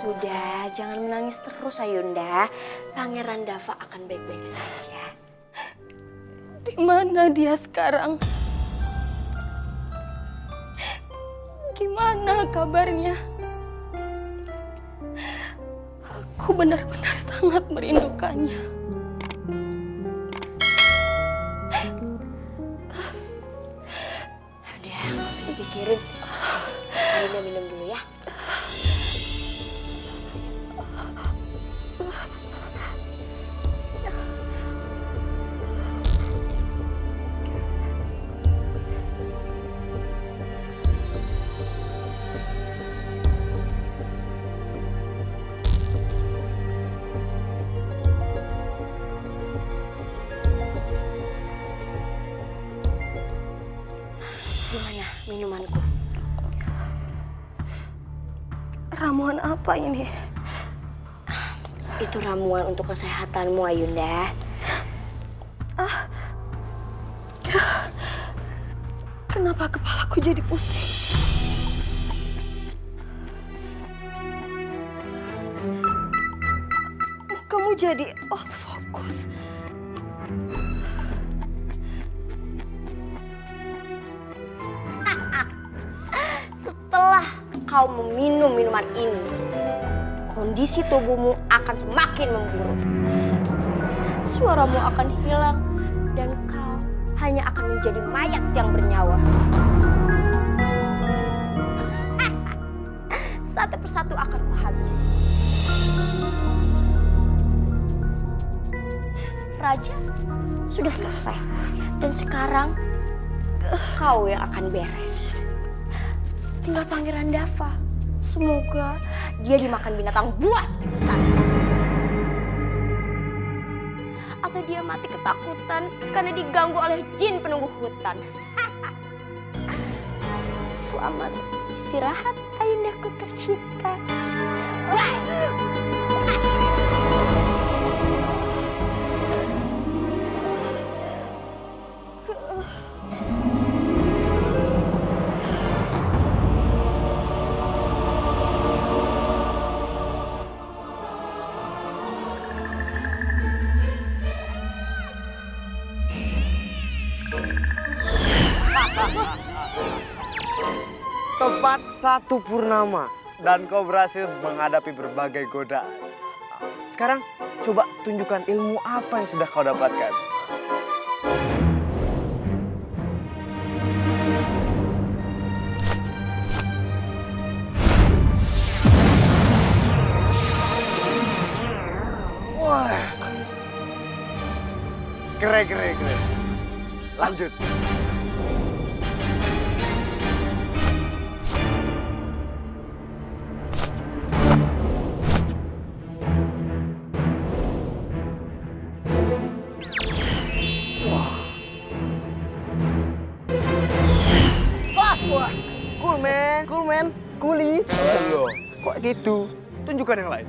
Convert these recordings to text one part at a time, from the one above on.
Sudah, jangan menangis terus Ayunda. Pangeran Dava akan baik-baik saja. Di mana dia sekarang? Gimana kabarnya? Aku benar-benar sangat merindukannya. Udah, nggak usah dipikirin. Ayunda minum dulu ya. Gimana minumanku? Ramuan apa ini? Itu ramuan untuk kesehatanmu, Ayunda. Kenapa kepalaku jadi pusing? Kamu jadi out focus. Setelah kau meminum minuman ini, kondisi tubuhmu akan semakin memburuk. Suaramu akan hilang dan kau hanya akan menjadi mayat yang bernyawa. Satu persatu akan kuhabisi. Raja sudah selesai dan sekarang kau yang akan beres. Tinggal Pangeran Dava. Semoga dia dimakan binatang buas di hutan. Atau dia mati ketakutan karena diganggu oleh jin penunggu hutan. Selamat istirahat, Ayundaku tercinta. Tepat 1 purnama dan kau berhasil menghadapi berbagai godaan. Sekarang coba tunjukkan ilmu apa yang sudah kau dapatkan. Wah, keren. Lanjut. Wah, cool man, kuli. Loh, kok gitu? Tunjukkan yang lain.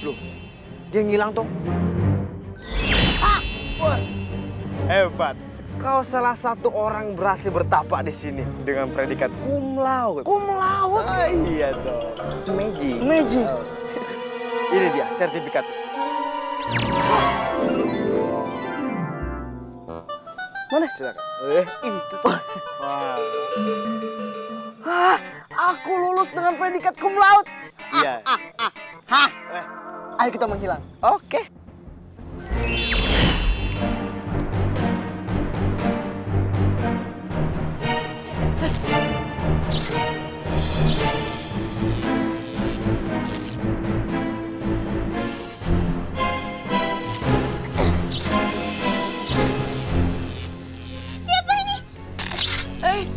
Loh, dia ngilang toh. Wah, hebat. Kau salah satu orang berhasil bertapak di sini dengan predikat cum laude. Cum laude? Iya dong. Magic. Oh. Ini dia sertifikat. Mana? Silakan. Ini tuh. Wah. Aku lulus dengan predikat cum laude. Iya. Ayo kita menghilang. Oke.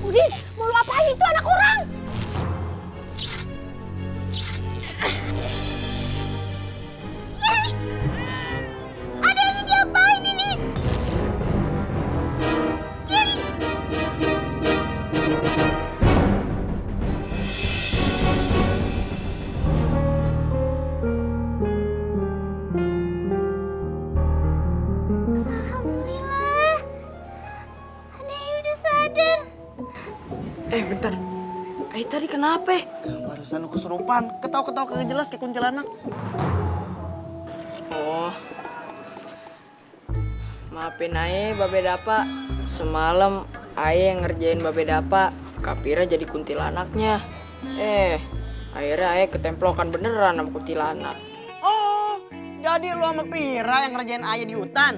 Udin, mau lu apain itu anak orang? Ada yang diapain ini? Bentar. Ay tadi kenapa? Barusan aku kesurupan, ketawa-ketawa kagak jelas kayak kuntilanak. Oh, maafin aja Babe Dapa. Semalam Aye yang ngerjain Babe Dapa, Kapira jadi kuntilanaknya. Akhirnya Aye ketemplokan beneran sama kuntilanak. Oh, jadi lu sama Pira yang ngerjain ayah di hutan?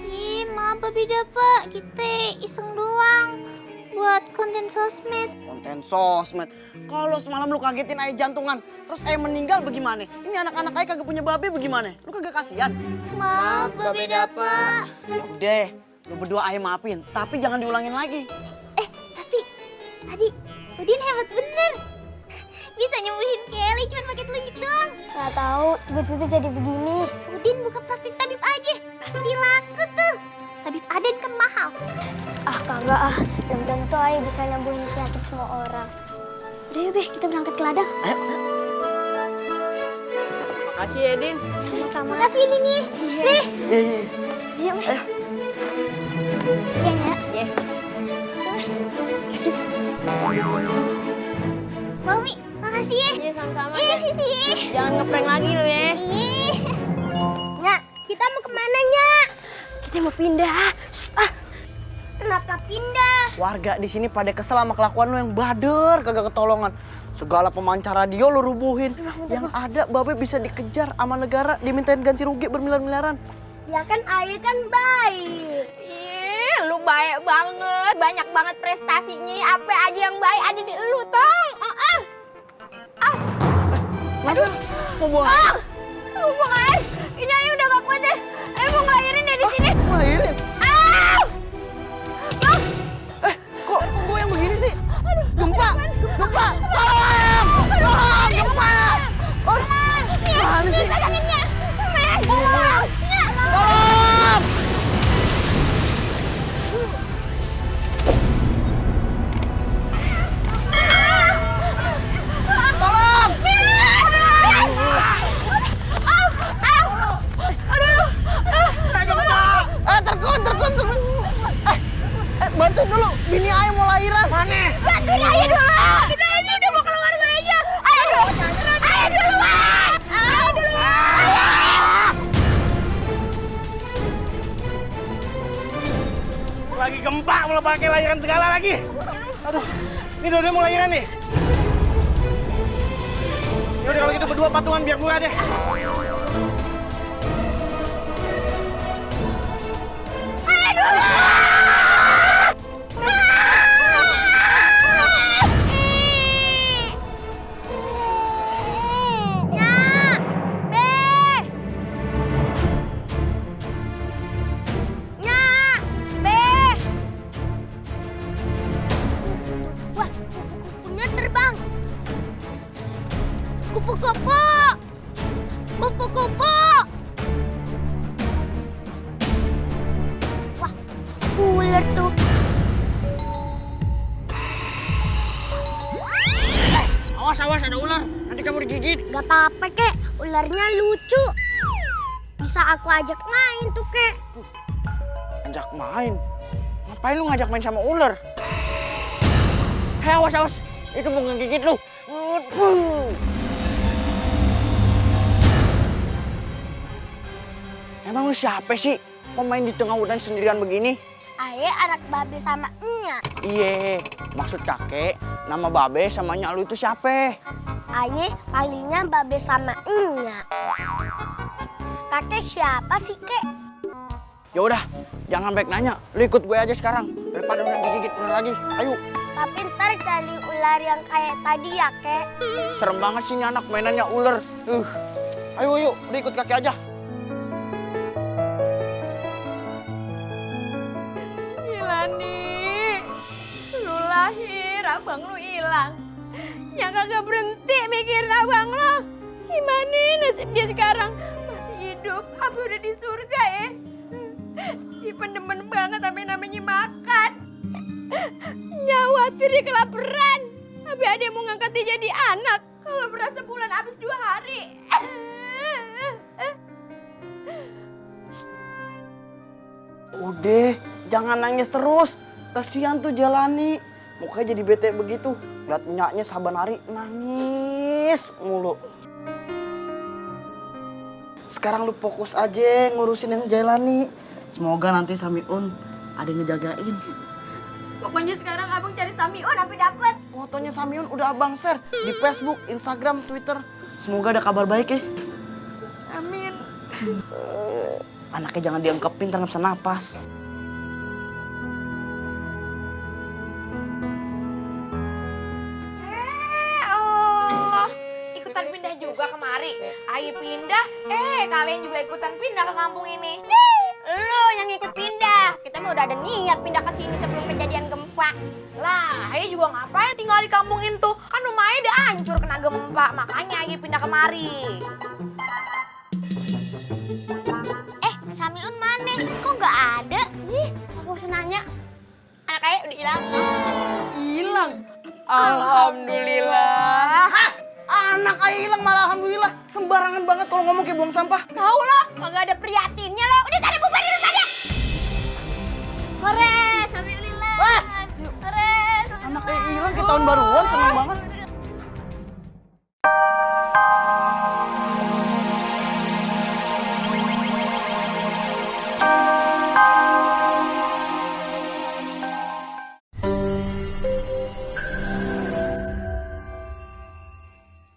Ih, maaf Babe Dapa, kita iseng doang buat konten sosmed. Konten sosmed. Kalau semalam lu kagetin ayah jantungan, terus ayah meninggal bagaimana? Ini anak-anak ayah kagak punya babe bagaimana? Lu kagak kasihan? Maaf Babe Dapa. Ya udah, lu berdua ayah maafin, tapi jangan diulangin lagi. Tapi tadi Udin hebat bener. Bisa nyembuhin Kelly cuma pakai telunjuk doang. Gak tahu, tiba-tiba jadi begini. Udin buka praktik tabib aja, pasti laku tuh. Tabib Aden kan mahal. Ah kagak ah, belum tentu ayah bisa nyembuhin penyakit semua orang. Udah yuk Be, kita berangkat ke ladang. Makasih ya, Din. Sama-sama. Makasih ini nih. Nih. Iya. Yuk Be. Iya ya. Iya. Mami, makasih ya. Iya sama-sama. Iya sih. Jangan ngeprank lagi lu ya. Iya. Nyak, kita mau kemana Nyak? Kita mau pindah. Kenapa pindah? Warga di sini pada kesel sama kelakuan lu yang bader, kagak ketolongan. Segala pemancar radio lu rubuhin. Yang ada babe bisa dikejar sama negara, dimintain ganti rugi bermiliar-miliaran. Ya kan ayah kan baik. Ih, lu baik banget. Banyak banget prestasinya. Apa aja yang baik ada di lu, Tong. Aduh, mau buang. Buang air. Ini aja udah gak kuat deh. Ayo mau ngelahirin deh di sini. Lahirin. Ah! Kok gue yang begini sih? Gempa! Gempa! Tolong! Tolong! Gempa! Oh, mana sih? Peganginnya. Tolong. Tolong! Tolong! Terkun. Bantuin dulu, bini ayah mau lahiran. Mana? Bantuin ayah dulu. Kita ini udah mau keluar aja. Ayo duluan. Ayo duluan. Lagi gempa, malah pakai lahiran segala lagi. Aduh, ini Dode mau lahiran nih. Yaudah kalau gitu berdua patungan biar murah deh. Wah, kupu-kupunya terbang. Kupu-kupu. Kupu-kupu. Wah, ular tuh. Awas, ada ular. Nanti kamu digigit. Gak apa-apa, Kek. Ularnya lucu. Bisa aku ajak main tuh, Kek. Ajak main? Ngapain lu ngajak main sama ular? Hei, awas. Itu mau ngegigit lu. Emang lu siapa sih? Kok main di tengah hutan sendirian begini? Aye anak babe sama Nya. Iye, maksud kakek, nama babe sama nyak lu itu siapa? Aye palingnya babe sama Nya. Kakek siapa sih, Kek? Ya udah, jangan baik nanya. Lu ikut gue aja sekarang daripada lu digigit ular lagi. Ayo. Tapi ntar cari ular yang kayak tadi ya, Kek. Serem banget sih ini anak mainannya ular. Ayo, lu ikut kakek aja. Gilani, lu lahir, abang lu hilang. Yang kagak berhenti mikirin abang lu. Gimana nasib dia sekarang? Masih hidup, apa udah di surga ya? Dia pendemen banget sampai namanya makan. Nyawatir dia kelaparan. Tapi ada yang mau ngangkat dia jadi anak. Kalau beras sebulan habis 2 hari. Udah, jangan nangis terus. Kasihan tuh Jalani. Mukanya jadi bete begitu. Lihat nyaknya saban hari nangis mulu. Sekarang lu fokus aja ngurusin yang Jailani. Semoga nanti Samiun ada yang ngejagain. Pokoknya sekarang abang cari Samiun sampai dapet. Fotonya Samiun udah abang share di Facebook, Instagram, Twitter. Semoga ada kabar baik ya. Amin. Anaknya jangan diangkepin, ntar nggak bisa napas. Ikutan pindah juga kemari. Ayo pindah, kalian juga ikutan pindah ke kampung ini. Lo yang ikut pindah. Kita mah udah ada niat pindah ke sini sebelum kejadian gempa. Lah, Ayo juga ngapain tinggal di kampung itu? Kan rumahnya udah hancur kena gempa, makanya Ayo pindah kemari. Samiun mana? Kok nggak ada? Aku harus nanya. Anak Ayah udah hilang. Hilang. Alhamdulillah. Anak ayah hilang malah alhamdulillah. Sembarangan banget kalau ngomong kayak buang sampah. Tahu lah, kagak ada prihatin.